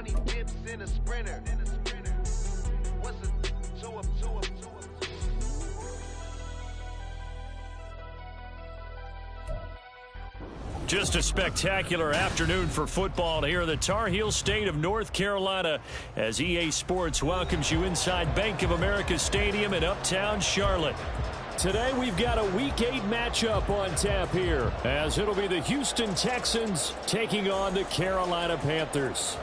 20 dips in a sprinter. What's a two up? Just a spectacular afternoon for football here in the Tar Heel state of North Carolina as EA Sports welcomes you inside Bank of America Stadium in Uptown Charlotte. Today we've got a Week 8 matchup on tap here as it'll be the Houston Texans taking on the Carolina Panthers.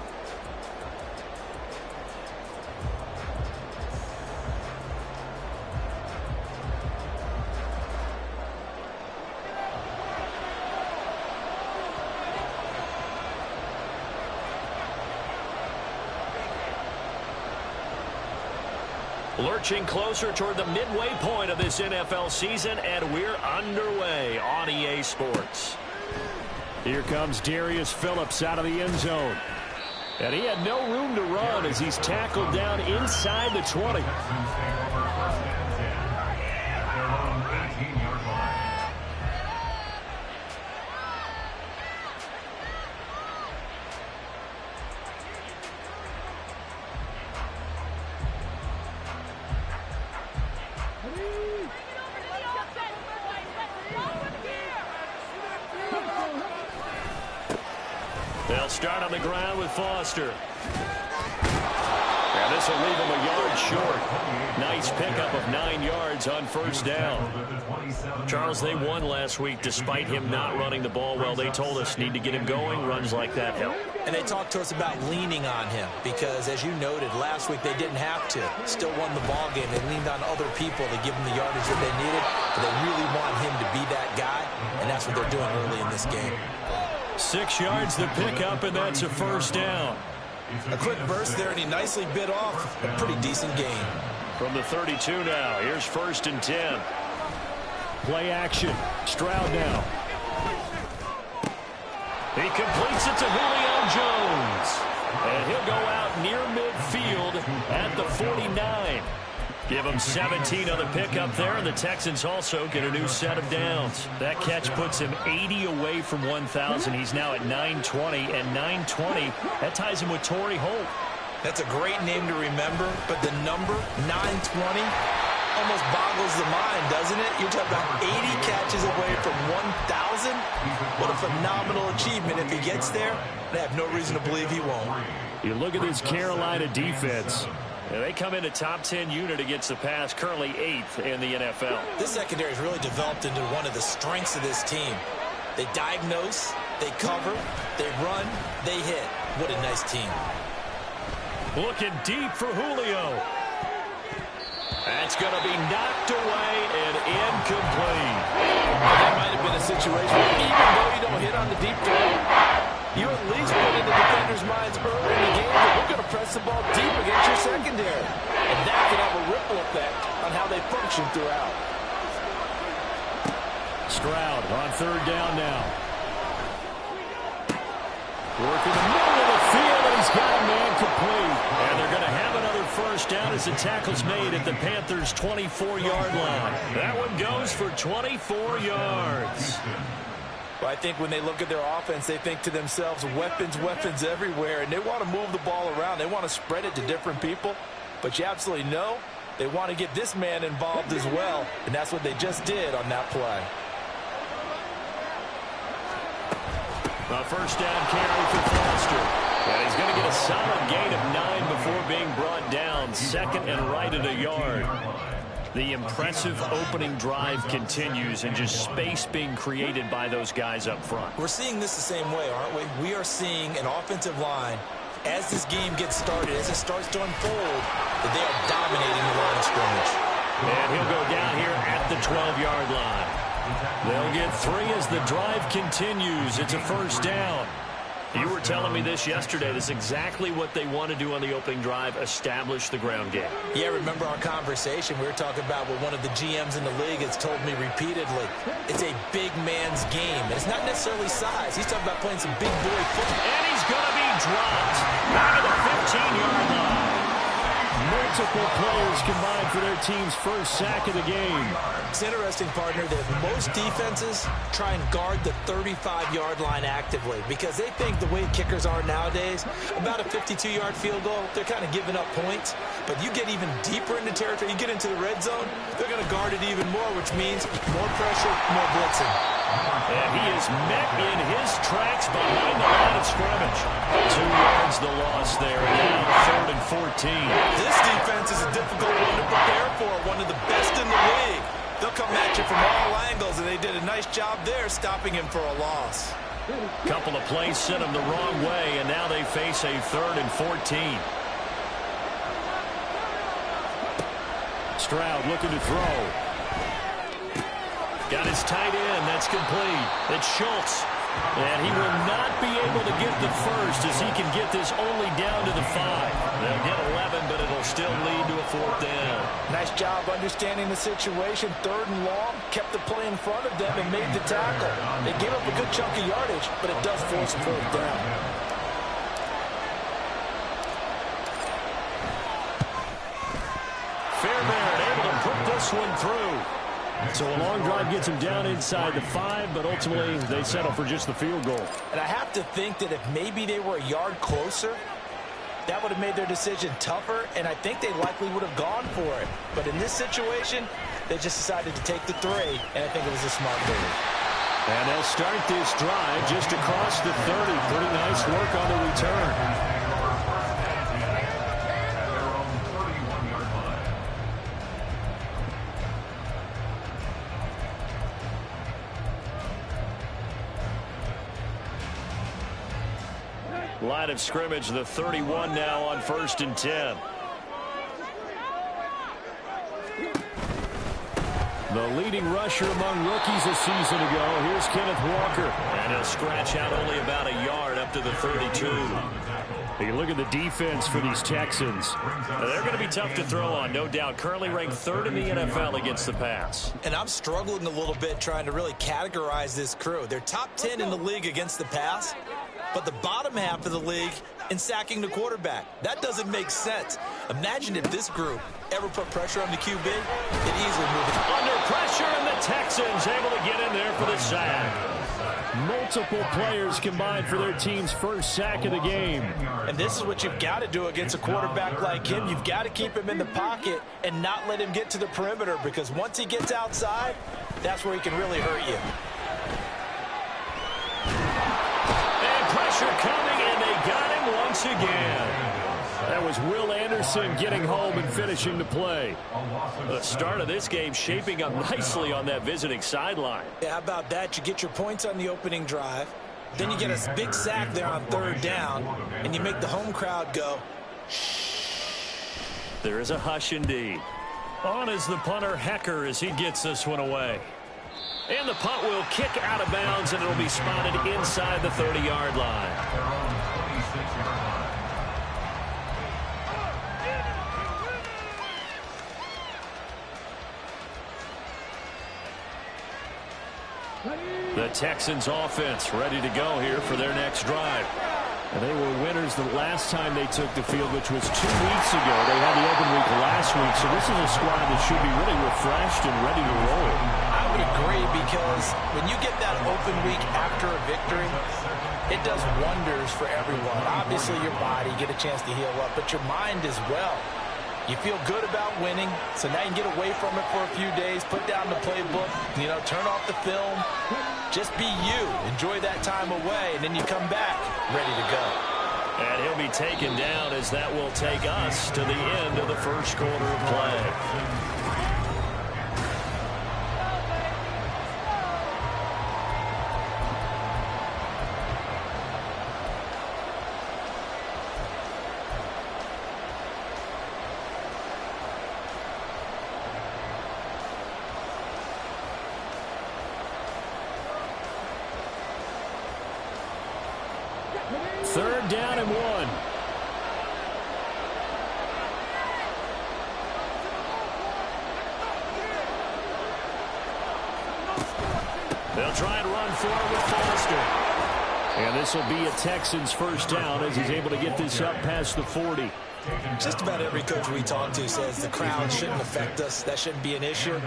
Lurching closer toward the midway point of this NFL season, and we're underway on EA Sports. Here comes Darius Phillips out of the end zone. And he had no room to run as he's tackled down inside the 20. They'll start on the ground with Foster. And this will leave him a yard short. Nice pickup of 9 yards on first down. Charles, they won last week despite him not running the ball well. They told us need to get him going. Runs like that help. And they talked to us about leaning on him because, as you noted, last week they didn't have to. Still won the ball game. They leaned on other people to give him the yardage that they needed. But they really want him to be that guy, and that's what they're doing early in this game. 6 yards the pickup, and that's a first down. A quick burst there, and he nicely bit off a pretty decent gain. From the 32 now, here's 1st and 10. Play action. Stroud now. He completes it to Julio Jones. And he'll go out near midfield at the 49. Give him 17 on the pickup there, and the Texans also get a new set of downs. That catch puts him 80 away from 1,000. He's now at 920, and 920, that ties him with Torrey Holt. That's a great name to remember, but the number 920 almost boggles the mind, doesn't it? You're talking about 80 catches away from 1,000. What a phenomenal achievement. If he gets there, I have no reason to believe he won't. You look at this Carolina defense. They come in a top 10 unit against the pass, currently 8th in the NFL. This secondary has really developed into one of the strengths of this team. They diagnose, they cover, they run, they hit. What a nice team. Looking deep for Julio. That's going to be knocked away and incomplete. That might have been a situation where even though you don't hit on the deep throw, you at least put in the defenders' minds early in the game that we're going to press the ball deep against your secondary. And that can have a ripple effect on how they function throughout. Stroud on 3rd down now. Working the middle of the field, and he's got a man complete. And they're going to have another first down as the tackle's made at the Panthers' 24-yard line. That one goes for 24 yards. Well, I think when they look at their offense, they think to themselves, weapons, weapons everywhere, and they want to move the ball around. They want to spread it to different people, but you absolutely know they want to get this man involved as well, and that's what they just did on that play. A first down carry for Foster. And he's going to get a solid gain of 9 before being brought down. 2nd and right at a yard. The impressive opening drive continues and just space being created by those guys up front. We're seeing this the same way, aren't we? We are seeing an offensive line, as this game gets started, as it starts to unfold, that they are dominating the line of scrimmage. And he'll go down here at the 12-yard line. They'll get 3 as the drive continues. It's a first down. You were telling me this yesterday. This is exactly what they want to do on the opening drive, establish the ground game. Yeah, remember our conversation. We were talking about what one of the GMs in the league has told me repeatedly. It's a big man's game. And it's not necessarily size. He's talking about playing some big boy football. And he's going to be dropped out of the 15-yard line. Multiple players combined for their team's first sack of the game. It's interesting, partner, that most defenses try and guard the 35-yard line actively because they think the way kickers are nowadays, about a 52-yard field goal, they're kind of giving up points. But you get even deeper into territory, you get into the red zone, they're going to guard it even more, which means more pressure, more blitzing. And he is met in his tracks behind the line of scrimmage. 2 yards the loss there, and now 3rd and 14. This defense is a difficult one to prepare for, one of the best in the league. They'll come at you from all angles, and they did a nice job there stopping him for a loss. Couple of plays sent him the wrong way, and now they face a 3rd and 14. Stroud looking to throw. Got his tight end. That's complete. It's Schultz. And he will not be able to get the first as he can get this only down to the 5. They'll get 11, but it'll still lead to a 4th down. Nice job understanding the situation. 3rd and long. Kept the play in front of them and made the tackle. They gave up a good chunk of yardage, but it does force a 4th down. Fairbairn able to put this one through. So a long drive gets him down inside the 5, but ultimately they settle for just the field goal. And I have to think that if maybe they were a yard closer, that would have made their decision tougher, and I think they likely would have gone for it. But in this situation, they just decided to take the 3, and I think it was a smart move. And they'll start this drive just across the 30. Pretty nice work on the return. Line of scrimmage, the 31 now on 1st and 10. The leading rusher among rookies a season ago. Here's Kenneth Walker. And he'll scratch out only about a yard up to the 32. You look at the defense for these Texans. They're going to be tough to throw on, no doubt. Currently ranked 3rd in the NFL against the pass. And I'm struggling a little bit trying to really categorize this crew. They're top 10 in the league against the pass, but the bottom half of the league in sacking the quarterback. That doesn't make sense. Imagine if this group ever put pressure on the QB, it easily moved it. Under pressure, and the Texans able to get in there for the sack. Multiple players combined for their team's first sack of the game. And this is what you've got to do against a quarterback like him. You've got to keep him in the pocket and not let him get to the perimeter, because once he gets outside, that's where he can really hurt you. And pressure coming, and they got him once again. That was Will Anderson getting home and finishing the play. The start of this game shaping up nicely on that visiting sideline. Yeah, how about that? You get your points on the opening drive, then you get a big sack there on 3rd down, and you make the home crowd go, shh. There is a hush indeed. On is the punter, Hecker, as he gets this one away. And the punt will kick out of bounds, and it'll be spotted inside the 30-yard line. The Texans offense ready to go here for their next drive. And they were winners the last time they took the field, which was 2 weeks ago. They had the open week last week, so this is a squad that should be really refreshed and ready to roll. I would agree, because when you get that open week after a victory, it does wonders for everyone. Obviously, your body, get a chance to heal up, but your mind as well. You feel good about winning, so now you can get away from it for a few days, put down the playbook, turn off the film. Just be you. Enjoy that time away, and then you come back ready to go. And he'll be taken down, as that will take us to the end of the first quarter of play. Third down and 1. They'll try and run for it with Foster. And this will be a Texans first down as he's able to get this up past the 40. Just about every coach we talk to says the crowd shouldn't affect us. That shouldn't be an issue.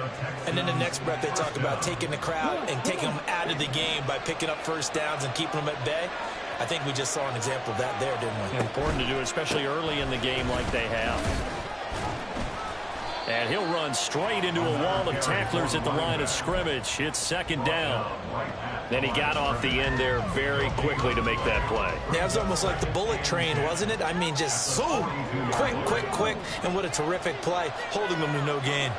And then the next breath they talk about taking the crowd and taking them out of the game by picking up first downs and keeping them at bay. I think we just saw an example of that there, didn't we? Important to do, especially early in the game like they have. And he'll run straight into a wall of tacklers at the line of scrimmage. It's second down. Then he got off the end there very quickly to make that play. Yeah, it was almost like the bullet train, wasn't it? I mean, just zoom, quick, quick, quick, and what a terrific play, holding them to no gain.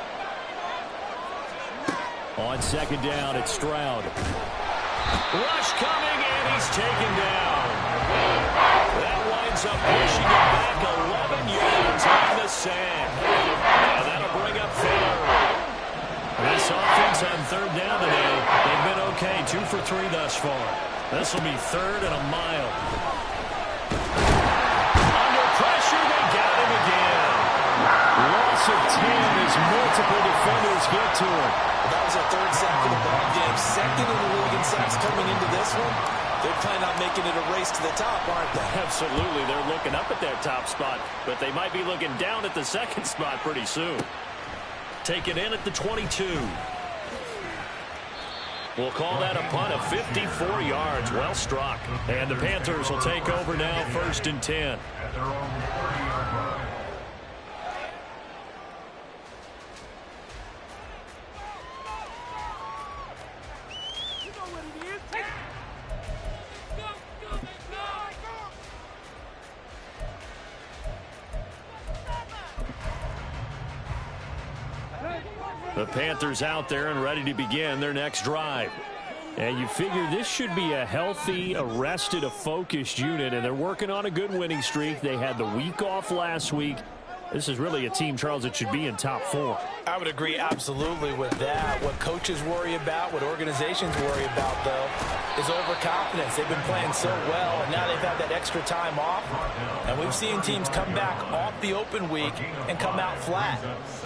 On second down, it's Stroud. Rush coming, and he's taken down. That winds up pushing him back 11 yards on the sand. And that'll bring up third. This offense on third down today, they've been okay, 2 for 3 thus far. This will be third and a mile. Under pressure, they got him again. Loss of 10 as multiple defenders get to him. That was a third sack of the ball game. Second in the league in sacks coming into this one. They plan on making it a race to the top, aren't they? Absolutely. They're looking up at that top spot, but they might be looking down at the second spot pretty soon. Take it in at the 22. We'll call that a punt of 54 yards. Well struck. And the Panthers will take over now, 1st and 10. The Panthers out there and ready to begin their next drive. And you figure this should be a healthy, arrested, a focused unit, and they're working on a good winning streak. They had the week off last week. This is really a team, Charles, that should be in top 4. I would agree absolutely with that. What coaches worry about, what organizations worry about, though, is overconfidence. They've been playing so well, and now they've had that extra time off. And we've seen teams come back off the open week and come out flat.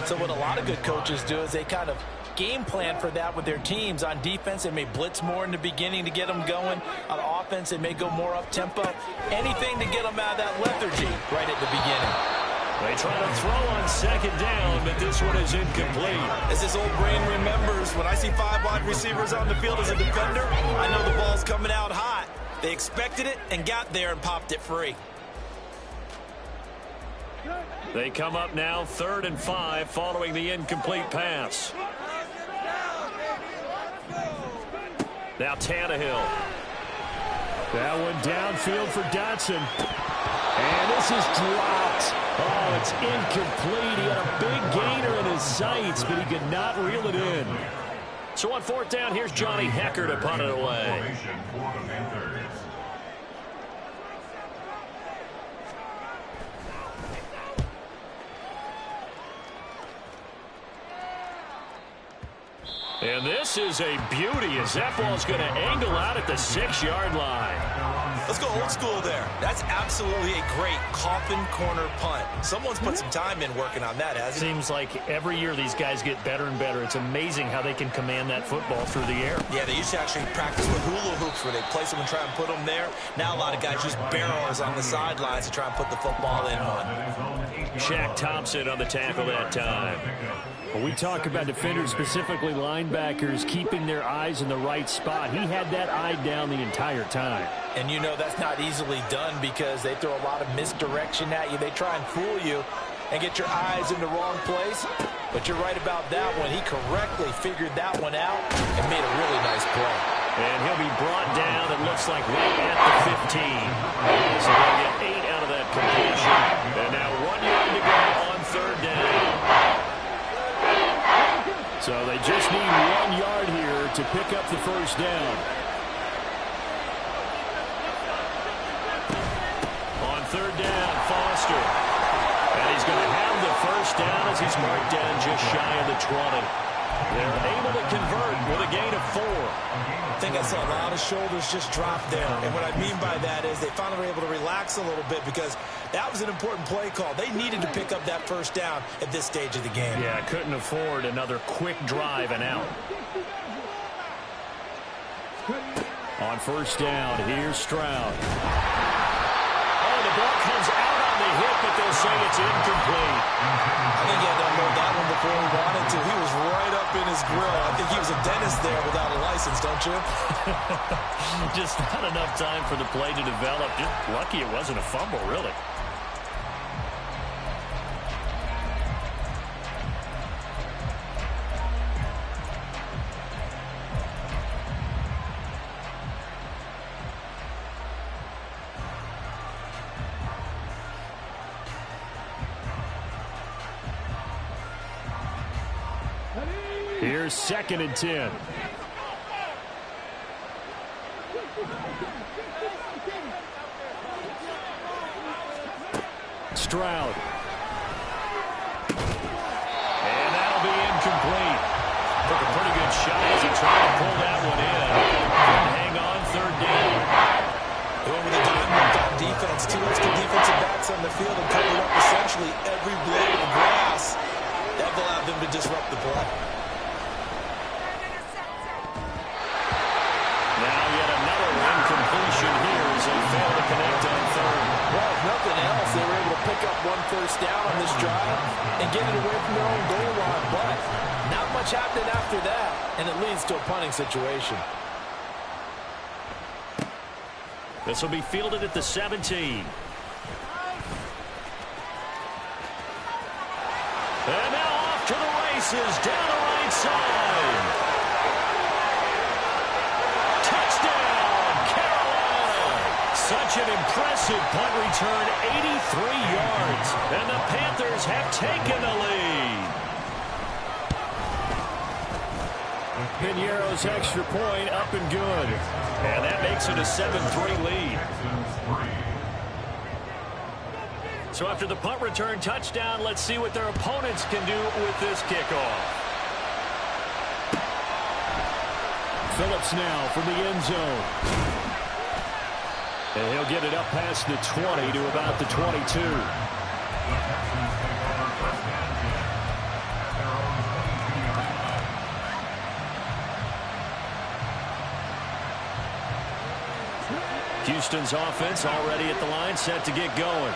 So what a lot of good coaches do is they kind of game plan for that with their teams. On defense, they may blitz more in the beginning to get them going. On offense, they may go more up-tempo. Anything to get them out of that lethargy right at the beginning. They try to throw on second down, but this one is incomplete. As this old brain remembers, when I see 5 wide receivers on the field as a defender, I know the ball's coming out hot. They expected it and got there and popped it free. They come up now 3rd and 5 following the incomplete pass. Now Tannehill. That one downfield for Dotson. And this is dropped. Oh, it's incomplete. He had a big gainer in his sights, but he could not reel it in. So on 4th down, here's Johnny Hekker to punt it away. And this is a beauty as that ball's going to angle out at the 6-yard line. Let's go old school there. That's absolutely a great coffin corner punt. Someone's put some time in working on that, hasn't it? Seems like every year these guys get better and better. It's amazing how they can command that football through the air. Yeah, they used to actually practice with hula hoops where they place them and try and put them there. Now a lot of guys use barrels on the sidelines to try and put the football in one. Shaq Thompson on the tackle that time. When we talk about defenders, specifically linebackers, keeping their eyes in the right spot, he had that eye down the entire time. And you know that's not easily done because they throw a lot of misdirection at you. They try and fool you and get your eyes in the wrong place. But you're right about that one. He correctly figured that one out and made a really nice play. And he'll be brought down, it looks like, right at the 15. So they'll get 8 out of that completion. And now 1 yard to go on 3rd down. So they just need 1 yard here to pick up the 1st down. On 3rd down, Foster. And he's going to have the 1st down as he's marked down just shy of the 20. They're able to convert with a gain of 4. I think I saw a lot of shoulders just drop there. And what I mean by that is they finally were able to relax a little bit because that was an important play call. They needed to pick up that 1st down at this stage of the game. Yeah, couldn't afford another quick drive and out. On 1st down, here's Stroud. Oh, the ball comes out on the hit, but they'll say it's It's incomplete. I think he had to unload that one before he wanted to. He was right up in his grill. I think he was a dentist there without a license, don't you? Just not enough time for the play to develop. Just lucky it wasn't a fumble, really. Here's 2nd and 10. Stroud. And that'll be incomplete. Took a pretty good shot as he tried to pull that one in. Couldn't hang on 3rd down. They went with a dime defense. 2 extra defensive backs on the field and covered up essentially every blade of grass. That allowed them to disrupt the play. Incompletion here as they fail to connect on 3rd. Well, if nothing else, they were able to pick up 1 first down on this drive and get it away from their own goal line. But not much happened after that, and it leads to a punting situation. This will be fielded at the 17. And now off to the races down the right side. Such an impressive punt return, 83 yards. And the Panthers have taken the lead. Piñeiro's extra point up and good. And that makes it a 7-3 lead. So after the punt return touchdown, let's see what their opponents can do with this kickoff. Phillips now from the end zone. And he'll get it up past the 20 to about the 22. Houston's offense already at the line, set to get going.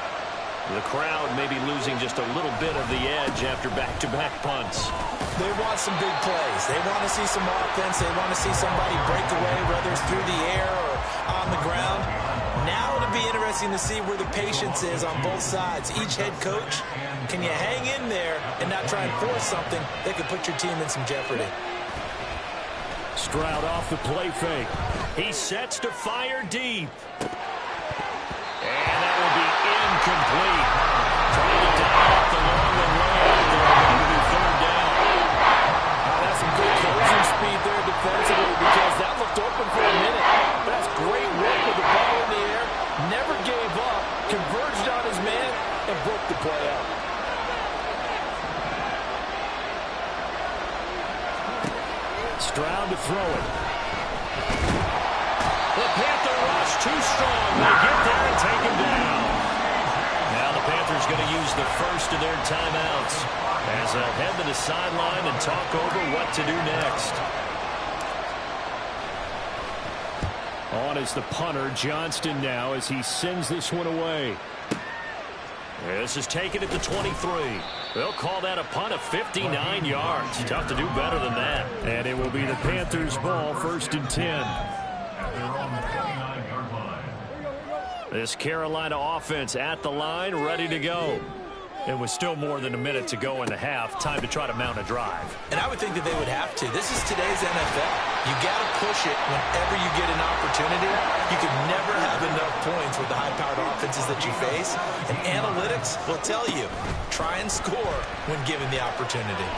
The crowd may be losing just a little bit of the edge after back-to-back punts. They want some big plays. They want to see some offense. They want to see somebody break away, whether it's through the air or on the ground. Now it'll be interesting to see where the patience is on both sides. Each head coach, can you hang in there and not try and force something that could put your team in some jeopardy? Stroud off the play fake. He sets to fire deep. And that will be incomplete. Trying to dial up the long and long. They're going to 3rd down. That's some good closing speed there defensively because that looked open for a minute. That's great work with the ball in the air. Never gave up. Converged on his man and broke the play out. Stroud to throw it. The Panther rush too strong. They get there and take him down. Now the Panthers going to use the first of their timeouts as they'll head to the sideline and talk over what to do next. On is the punter, Johnston now, as he sends this one away. This is taken at the 23. They'll call that a punt of 59 yards. Tough to do better than that. And it will be the Panthers' ball, 1st and 10. This Carolina offense at the line, ready to go. It was still more than a minute to go in the half. Time to try to mount a drive. And I would think that they would have to. This is today's NFL. You got to push it whenever you get an opportunity. You can never have enough points with the high-powered offenses that you face. And analytics will tell you, try and score when given the opportunity.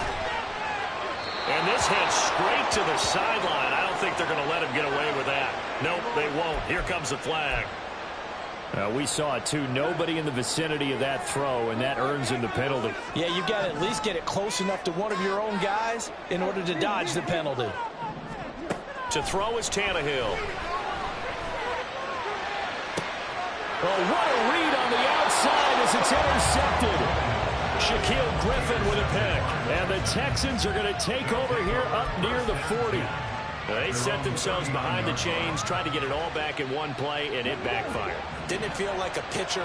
And this heads straight to the sideline. I don't think they're going to let him get away with that. Nope, they won't. Here comes the flag. We saw it, too. Nobody in the vicinity of that throw, and that earns him the penalty. Yeah, you've got to at least get it close enough to one of your own guys in order to dodge the penalty. To throw is Tannehill. Oh, what a read on the outside as it's intercepted. Shaquille Griffin with a pick. And the Texans are going to take over here up near the 40. They set themselves behind the chains, tried to get it all back in one play, and it backfired. Didn't it feel like a pitcher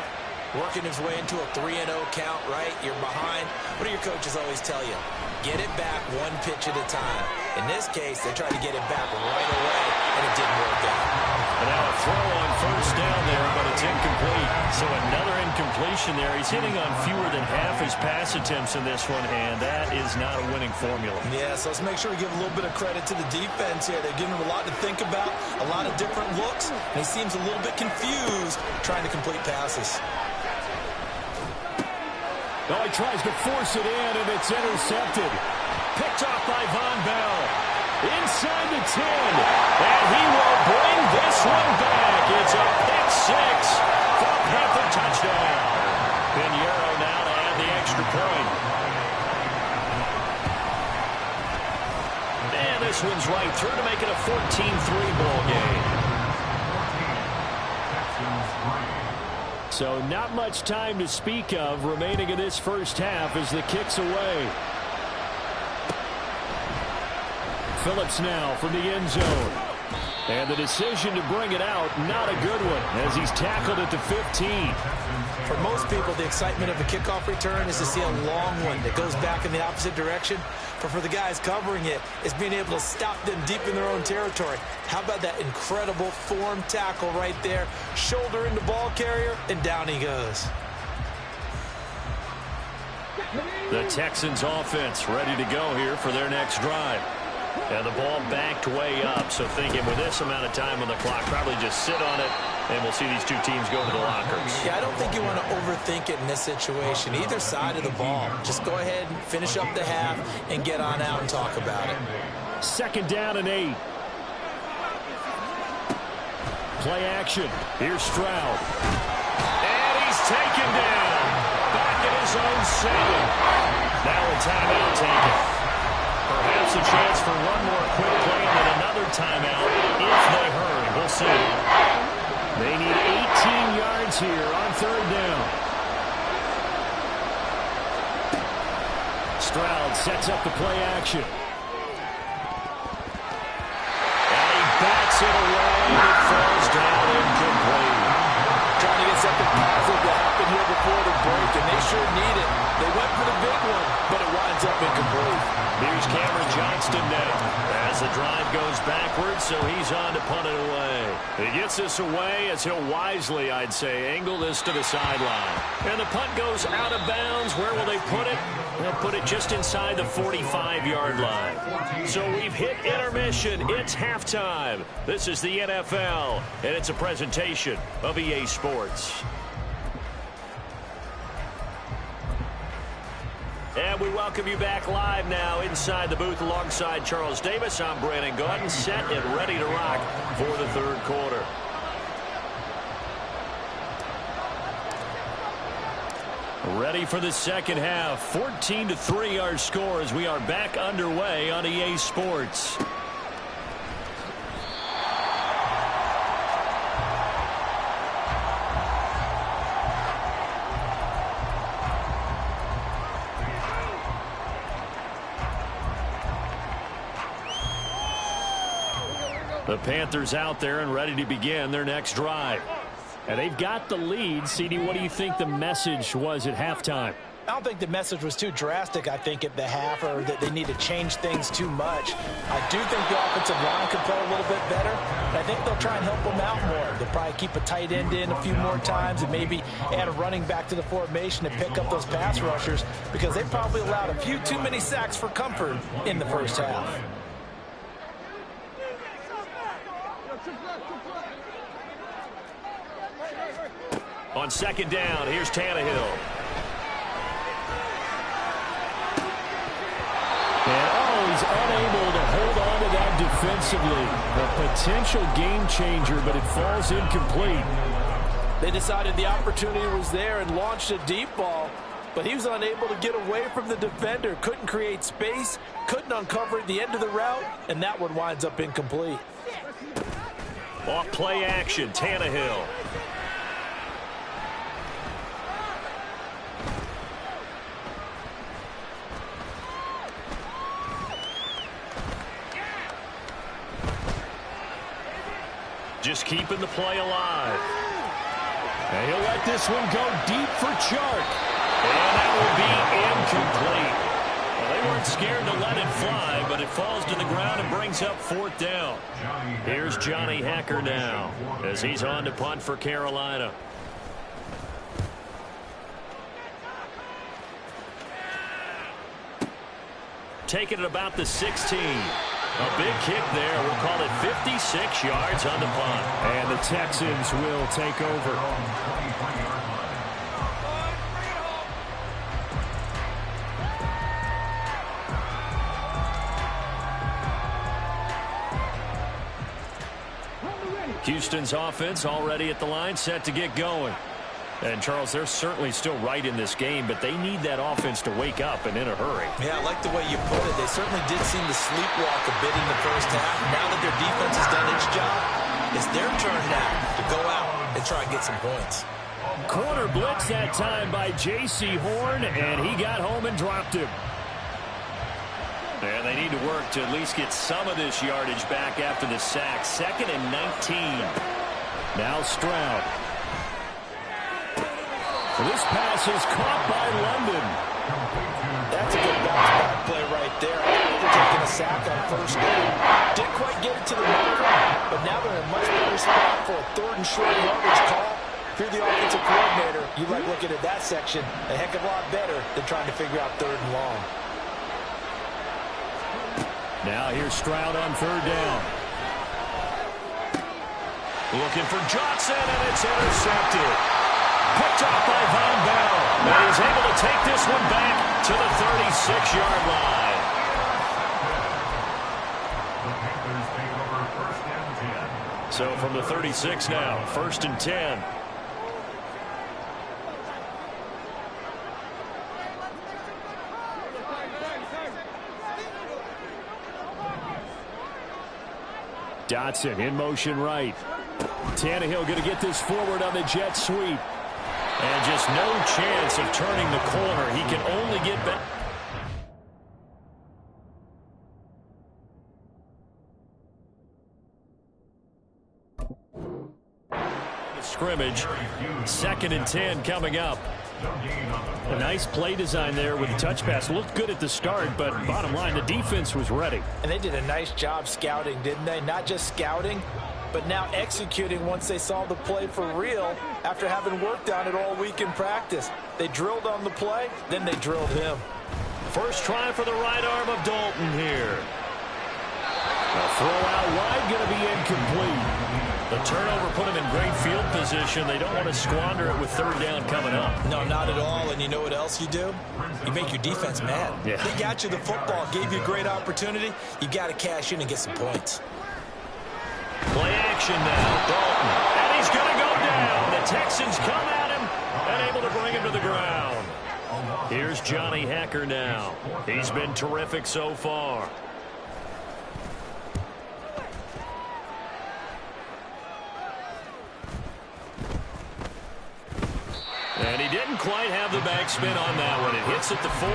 Working his way into a 3-0 count, right? You're behind. What do your coaches always tell you? Get it back one pitch at a time. In this case, they tried to get it back right away, and it didn't work out. And now a throw on first down there, but it's incomplete. So another incompletion there. He's hitting on fewer than half his pass attempts in this one, and that is not a winning formula. Yeah, so let's make sure we give a little bit of credit to the defense here. They're giving him a lot to think about, a lot of different looks, and he seems a little bit confused trying to complete passes. Oh, he tries to force it in, and it's intercepted. Picked off by Von Bell. Inside the 10. And he will bring this one back. It's a pick six for a Panther touchdown. Pinheiro now to add the extra point. And this one's right through to make it a 14-3 ball game. So not much time to speak of remaining in this first half as the kick's away. Phillips now from the end zone. And the decision to bring it out, not a good one, as he's tackled at the 15. For most people, the excitement of a kickoff return is to see a long one that goes back in the opposite direction. But for the guys covering it, it's being able to stop them deep in their own territory. How about that incredible form tackle right there? Shoulder in the ball carrier, and down he goes. The Texans offense ready to go here for their next drive. And the ball backed way up, so thinking with this amount of time on the clock, probably just sit on it, and we'll see these two teams go to the lockers. Yeah, I don't think you want to overthink it in this situation. Either side of the ball. Just go ahead and finish up the half and get on out and talk about it. Second down and 8. Play action. Here's Stroud. And he's taken down. Back at his own 7. Now a timeout taken. Perhaps a chance for one more quick play and then another timeout if they hurry. We'll see. They need 18 yards here on third down. Stroud sets up the play action. And he bats it away. It falls down incomplete. Trying to get something positive to happen here before the break, and they sure need it. They went for the big one, but it winds up incomplete. Here's Cameron Johnston now as the drive goes backwards, so he's on to punt it away. He gets this away as he'll wisely, I'd say, angle this to the sideline. And the punt goes out of bounds. Where will they put it? They'll put it just inside the 45-yard line. So we've hit intermission. It's halftime. This is the NFL, and it's a presentation of EA Sports. And we welcome you back live now inside the booth alongside Charles Davis. I'm Brandon Gaudin, set and ready to rock for the third quarter. Ready for the second half. 14-3 our score as we are back underway on EA Sports. The Panthers out there and ready to begin their next drive. And they've got the lead. CD, what do you think the message was at halftime? I don't think the message was too drastic, I think, at the half, or that they need to change things too much. I do think the offensive line could play a little bit better, and I think they'll try and help them out more. They'll probably keep a tight end in a few more times and maybe add a running back to the formation to pick up those pass rushers, because they probably allowed a few too many sacks for comfort in the first half. On second down, here's Tannehill. And, he's unable to hold on to that defensively. A potential game changer, but it falls incomplete. They decided the opportunity was there and launched a deep ball, but he was unable to get away from the defender. Couldn't create space, couldn't uncover at the end of the route, and that one winds up incomplete. Off play action, Tannehill. Just keeping the play alive. And he'll let this one go deep for Chark. And that will be incomplete. Well, they weren't scared to let it fly, but it falls to the ground and brings up 4th down. Here's Johnny Hekker now as he's on to punt for Carolina. Taking it about the 16. A big kick there. We'll call it 56 yards on the punt. And the Texans will take over. Houston's offense already at the line, set to get going. And, Charles, they're certainly still right in this game, but they need that offense to wake up and in a hurry. Yeah, I like the way you put it. They certainly did seem to sleepwalk a bit in the first half. Now that their defense has done its job, it's their turn now to go out and try and get some points. Corner blitz that time by J.C. Horn, and he got home and dropped him. And they need to work to at least get some of this yardage back after the sack. 2nd and 19. Now Stroud. This pass is caught by London. That's a good bounce back play right there. They're taking a sack on 1st down. Didn't quite get it to the marker, but now they're in a much better spot for a 3rd and short yardage call. If you're the offensive coordinator, you like looking at that section a heck of a lot better than trying to figure out 3rd and long. Now here's Stroud on 3rd down. Looking for Johnson, and it's intercepted. Picked off by Von Bell. And he's able to take this one back to the 36-yard line. So from the 36 now, 1st and 10. Dotson in motion right. Tannehill going to get this forward on the jet sweep. And just no chance of turning the corner. He can only get back. Scrimmage. 2nd and 10 coming up. A nice play design there with the touch pass. Looked good at the start, but bottom line, the defense was ready. And they did a nice job scouting, didn't they? Not just scouting, but now executing once they saw the play for real after having worked on it all week in practice. They drilled on the play, then they drilled him. First try for the right arm of Dalton here. A throw out wide, going to be incomplete. The turnover put him in great field position. They don't want to squander it with 3rd down coming up. No, not at all. And you know what else you do? You make your defense mad. Yeah. They got you the football, gave you a great opportunity. You got to cash in and get some points. Play action now, Dalton. And he's going to go down. The Texans come at him and able to bring him to the ground. Here's Johnny Hekker now. He's been terrific so far. And he didn't quite have the backspin on that one. It hits at the 4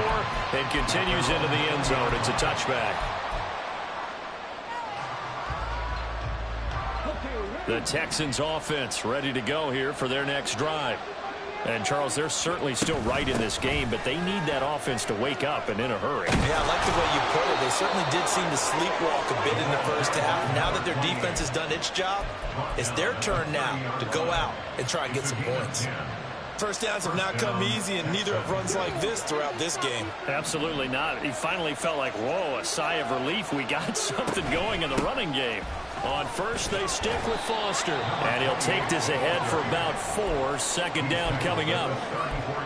and continues into the end zone. It's a touchback. The Texans offense ready to go here for their next drive. And, Charles, they're certainly still right in this game, but they need that offense to wake up and in a hurry. Yeah, I like the way you put it. They certainly did seem to sleepwalk a bit in the first half. Now that their defense has done its job, it's their turn now to go out and try and get some points. First downs have not come easy, and neither have runs like this throughout this game. Absolutely not. He finally felt like, whoa, a sigh of relief. We got something going in the running game. On first, they stick with Foster. And he'll take this ahead for about 4. 2nd down coming up.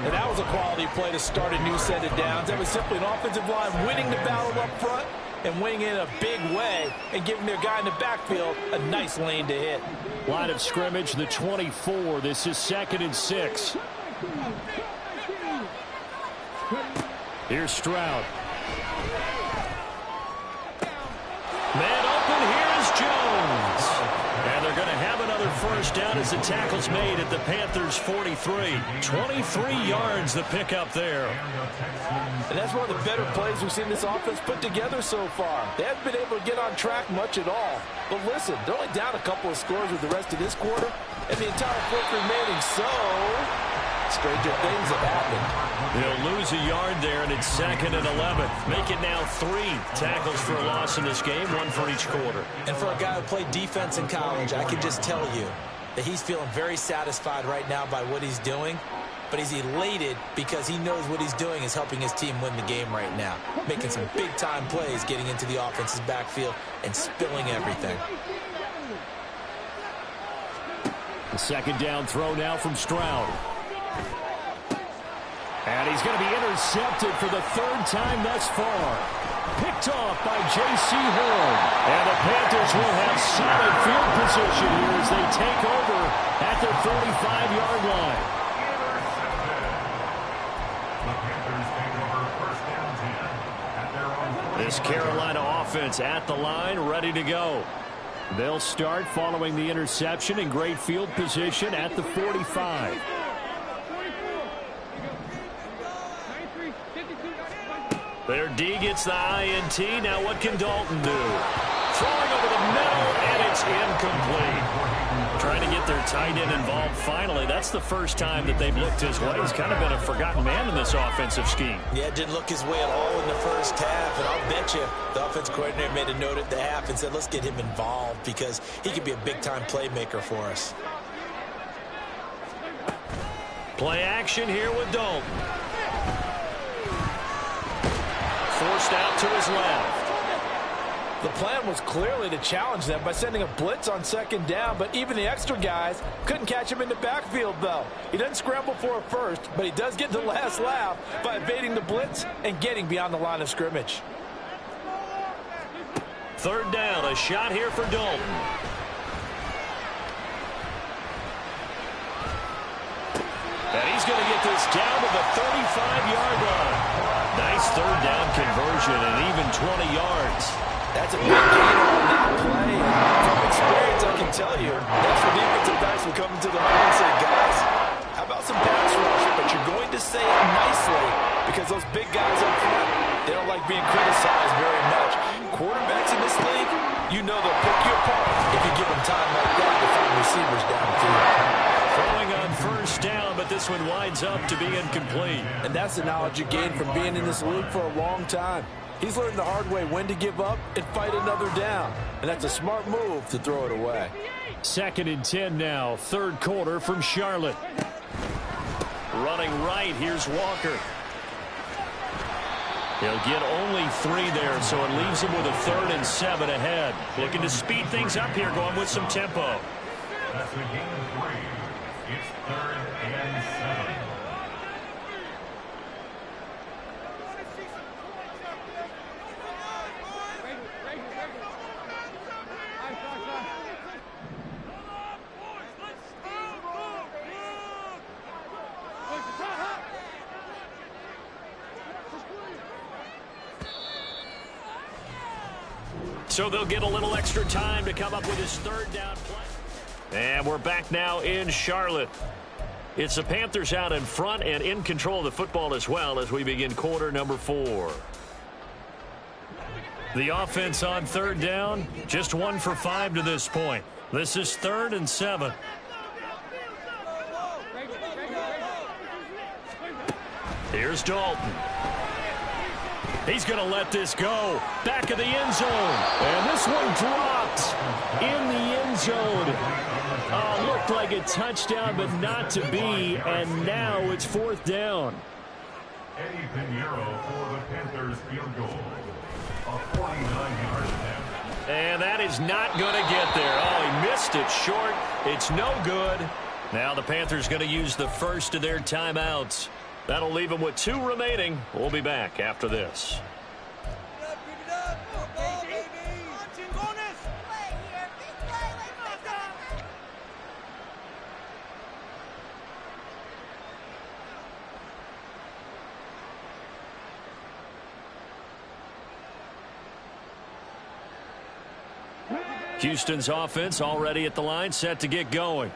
And that was a quality play to start a new set of downs. That was simply an offensive line winning the battle up front and winning in a big way and giving their guy in the backfield a nice lane to hit. Line of scrimmage, the 24. This is 2nd and 6. Here's Stroud. Man open, here is Jones. And they're going to have another first down as the tackle's made at the Panthers' 43. 23 yards the pickup there. And that's one of the better plays we've seen this offense put together so far. They haven't been able to get on track much at all. But listen, they're only down a couple of scores with the rest of this quarter. and the entire fourth remaining, so stranger things have happened. They'll lose a yard there, and it's 2nd and 11. Make it now 3 tackles for a loss in this game, 1 for each quarter. And for a guy who played defense in college, I can just tell you that he's feeling very satisfied right now by what he's doing. But he's elated because he knows what he's doing is helping his team win the game right now. Making some big-time plays, getting into the offense's backfield, and spilling everything. The 2nd down throw now from Stroud. And he's going to be intercepted for the 3rd time thus far. Picked off by J.C. Horn. And the Panthers will have solid field position here as they take over at their 45-yard line. This Carolina offense at the line, ready to go. They'll start following the interception in great field position at the 45. Their D gets the INT. Now what can Dalton do? Throwing over the middle, and it's incomplete. Trying to get their tight end involved finally. That's the first time that they've looked his way. He's kind of been a forgotten man in this offensive scheme. Yeah, it didn't look his way at all in the first half, and I'll bet you the offense coordinator made a note at the half and said, let's get him involved because he could be a big-time playmaker for us. Play action here with Dalton. Forced out to his left. The plan was clearly to challenge them by sending a blitz on 2nd down, but even the extra guys couldn't catch him in the backfield, though. He doesn't scramble for a first, but he does get the last laugh by evading the blitz and getting beyond the line of scrimmage. 3rd down, a shot here for Dalton. And he's going to get this down to the 35-yard line. Nice 3rd down conversion and even 20 yards. That's a big gain on that play. From experience, I can tell you, that's where defensive backs will come into the line and say, guys, how about some pass rush? But you're going to say it nicely because those big guys up front, they don't like being criticized very much. Quarterbacks in this league, you know they'll pick you apart if you give them time like that to find receivers downfield. Throwing on 1st down, but this one winds up to be incomplete. And that's the knowledge you gain from being in this league for a long time. He's learned the hard way when to give up and fight another down. And that's a smart move to throw it away. 2nd and 10 now, 3rd quarter from Charlotte. Running right, here's Walker. He'll get only 3 there, so it leaves him with a 3rd and 7 ahead. Looking to speed things up here, going with some tempo. That's the game 3. It's 3rd and 7. So they'll get a little extra time to come up with his 3rd down play. And we're back now in Charlotte. It's the Panthers out in front and in control of the football as well as we begin quarter number 4. The offense on 3rd down, just 1 for 5 to this point. This is 3rd and 7. Here's Dalton. He's going to let this go. Back of the end zone. And this one dropped in the end zone. Looked like a touchdown, but not to be. And now it's 4th down. Eddie Pinheiro for the Panthers field goal. A 49-yard attempt. And that is not going to get there. Oh, he missed it short. It's no good. Now the Panthers going to use the first of their timeouts. That'll leave them with 2 remaining. We'll be back after this. Houston's offense already at the line, set to get going.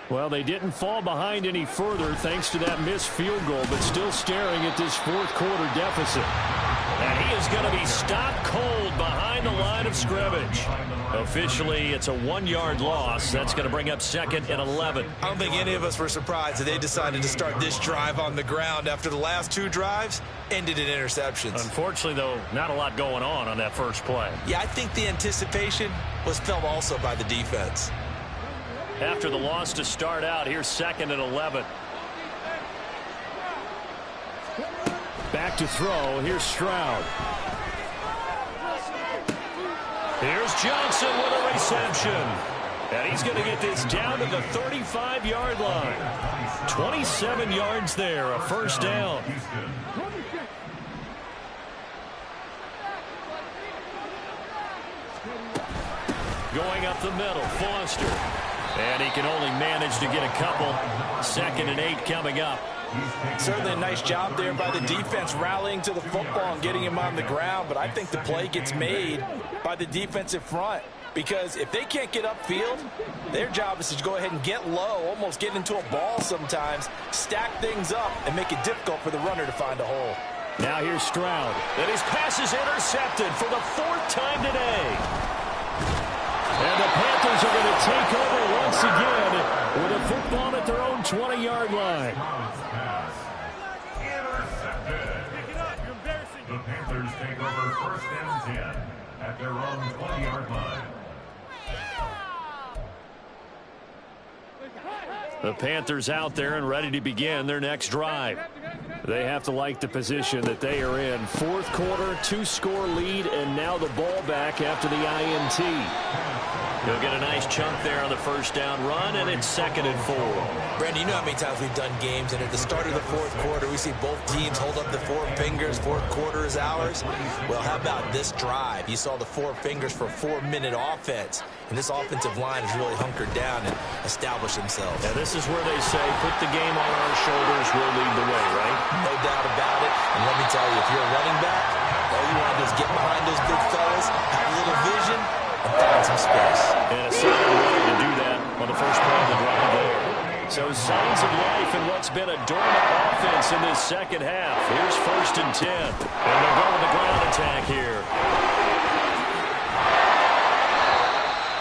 Well, they didn't fall behind any further thanks to that missed field goal, but still staring at this 4th quarter deficit. And he is going to be stopped cold behind the line of scrimmage. Officially, it's a 1-yard loss. That's going to bring up 2nd and 11. I don't think any of us were surprised that they decided to start this drive on the ground after the last 2 drives ended in interceptions. Unfortunately, though, not a lot going on that first play. Yeah, I think the anticipation was felt also by the defense. After the loss to start out, here's 2nd and 11. Back to throw. Here's Stroud. Here's Johnson with a reception. And he's going to get this down to the 35-yard line. 27 yards there, a first down. Going up the middle, Foster. And he can only manage to get a couple. 2nd and 8 coming up. Certainly a nice job there by the defense rallying to the football and getting him on the ground, but I think the play gets made by the defensive front because if they can't get upfield, their job is to go ahead and get low, almost get into a ball sometimes, stack things up, and make it difficult for the runner to find a hole. Now here's Stroud. And his pass is intercepted for the 4th time today. And the Panthers are going to take over once again with a football at their own 20-yard line. The Panthers take over 1st and 10 at their own 20-yard line. The Panthers out there and ready to begin their next drive. They have to like the position that they are in. 4th quarter, 2-score lead, and now the ball back after the INT. He'll get a nice chunk there on the first down run, and it's 2nd and 4. Brandon, you know how many times we've done games, and at the start of the 4th quarter, we see both teams hold up the 4 fingers, 4th quarter is ours. Well, how about this drive? You saw the 4 fingers for a 4-minute offense, and this offensive line has really hunkered down and established themselves. And this is where they say, put the game on our shoulders, we'll lead the way, right? No doubt about it. And let me tell you, if you're a running back, all you want to do is get behind those big fellas, have a little vision, and find some space. And a solid way to do that on the first play of the drive there. So signs of life in what's been a dormant offense in this second half. Here's 1st and 10. And they'll go with the ground attack here.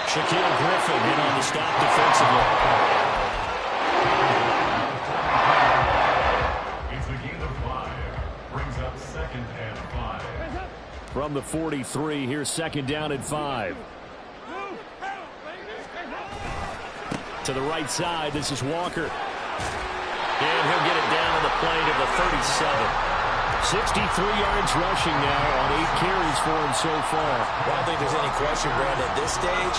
Shaquille Griffin in on the stop defensively. It's a gain of 5. Brings up 2nd and 5. From the 43, here's 2nd down and 5. To the right side, this is Walker. And he'll get it down to the plate of the 37. 63 yards rushing now on 8 carries for him so far. I don't think there's any question, Brandon, at this stage.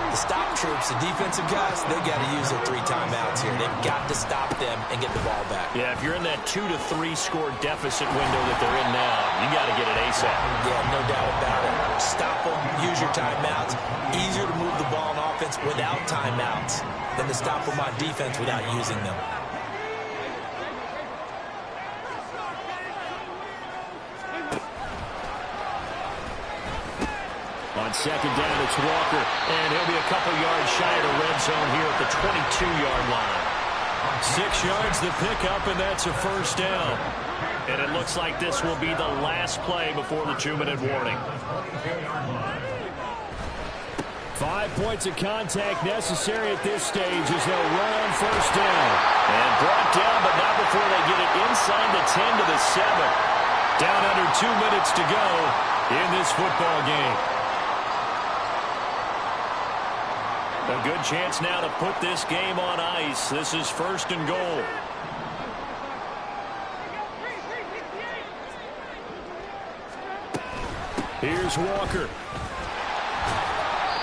The stop troops, the defensive guys, they got to use their 3 timeouts here. They've got to stop them and get the ball back. Yeah, if you're in that 2 to 3 score deficit window that they're in now, you got to get it ASAP. Yeah, no doubt about it. Stop them, use your timeouts. Easier to move the ball on offense without timeouts than to stop them on defense without using them. On 2nd down, it's Walker, and he'll be a couple yards shy of the red zone here at the 22-yard line. 6 yards the pickup, and that's a first down. And it looks like this will be the last play before the 2-minute warning. 5 points of contact necessary at this stage as they'll run on first down. And brought down, but not before they get it inside the 10 to the 7. Down under 2 minutes to go in this football game. A good chance now to put this game on ice. This is 1st and goal. Here's Walker.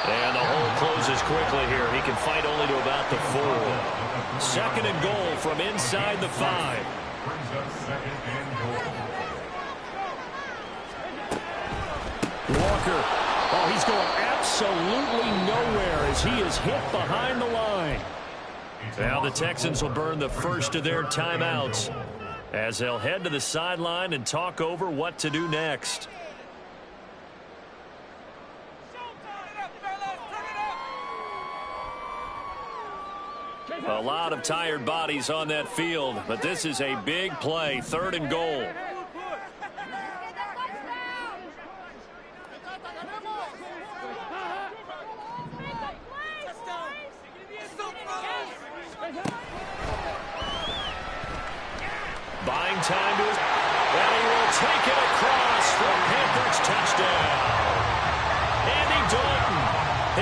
And the hole closes quickly here. He can fight only to about the 4. 2nd and goal from inside the 5. Brings up 2nd and goal. Walker. Oh, he's going absolutely nowhere as he is hit behind the line. Now the Texans will burn the first of their timeouts as they'll head to the sideline and talk over what to do next. A lot of tired bodies on that field, but this is a big play, 3rd and goal.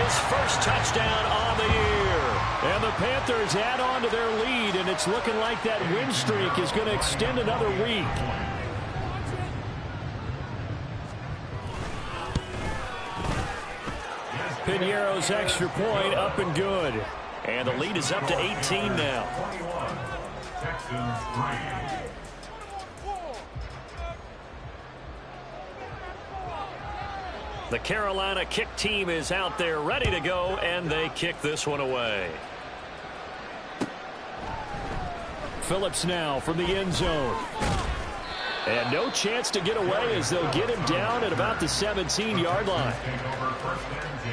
his first touchdown on the year. And the Panthers add on to their lead, and it's looking like that win streak is going to extend another week. Piñeiro's extra point up and good. And the lead is up to 18 now. 21. Texans 3. The Carolina kick team is out there ready to go, and they kick this one away. Phillips now from the end zone. And no chance to get away as they'll get him down at about the 17-yard line. Take over first and 10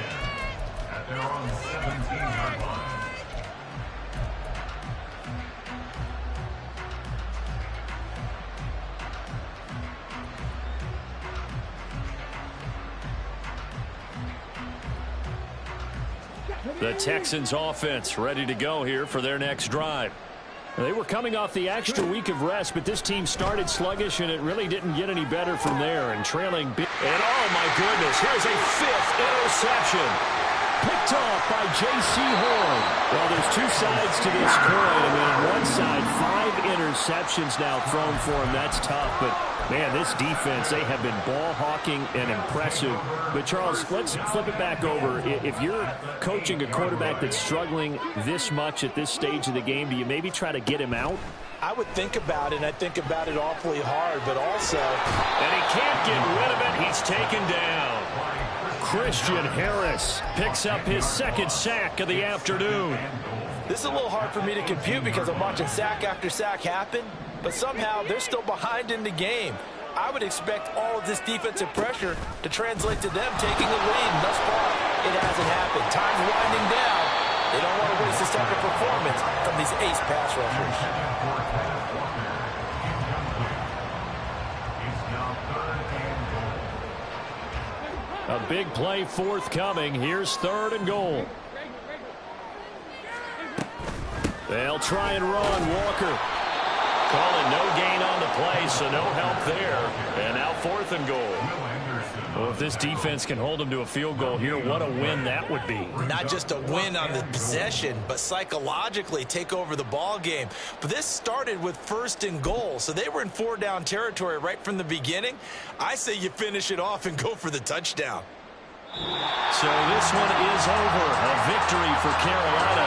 at their own 17-yard line. The Texans offense ready to go here for their next drive. They were coming off the extra week of rest, but this team started sluggish, and it really didn't get any better from there. And trailing big. And oh my goodness, here's a 5th interception. Picked off by J.C. Horn. Well, there's two sides to this coin. I mean, on one side, 5 interceptions now thrown for him. That's tough, but man, this defense, they have been ball hawking and impressive. But Charles, let's flip it back over. If you're coaching a quarterback that's struggling this much at this stage of the game, do you maybe try to get him out? I would think about it, and I think about it awfully hard, but also... And he can't get rid of it. He's taken down. Christian Harris picks up his 2nd sack of the afternoon. This is a little hard for me to compute because I'm watching sack after sack happen, but somehow they're still behind in the game. I would expect all of this defensive pressure to translate to them taking the lead, and thus far, it hasn't happened. Time's winding down. They don't want to waste this type of performance from these ace pass rushers. A big play forthcoming. Here's 3rd and goal. They'll try and run. Walker calling no gain on the play, so no help there. And now 4th and goal. Well, if this defense can hold them to a field goal here, what a win that would be. Not just a win on the possession, but psychologically take over the ball game. But this started with 1st and goal, so they were in 4-down territory right from the beginning. I say you finish it off and go for the touchdown. So this one is over. A victory for Carolina.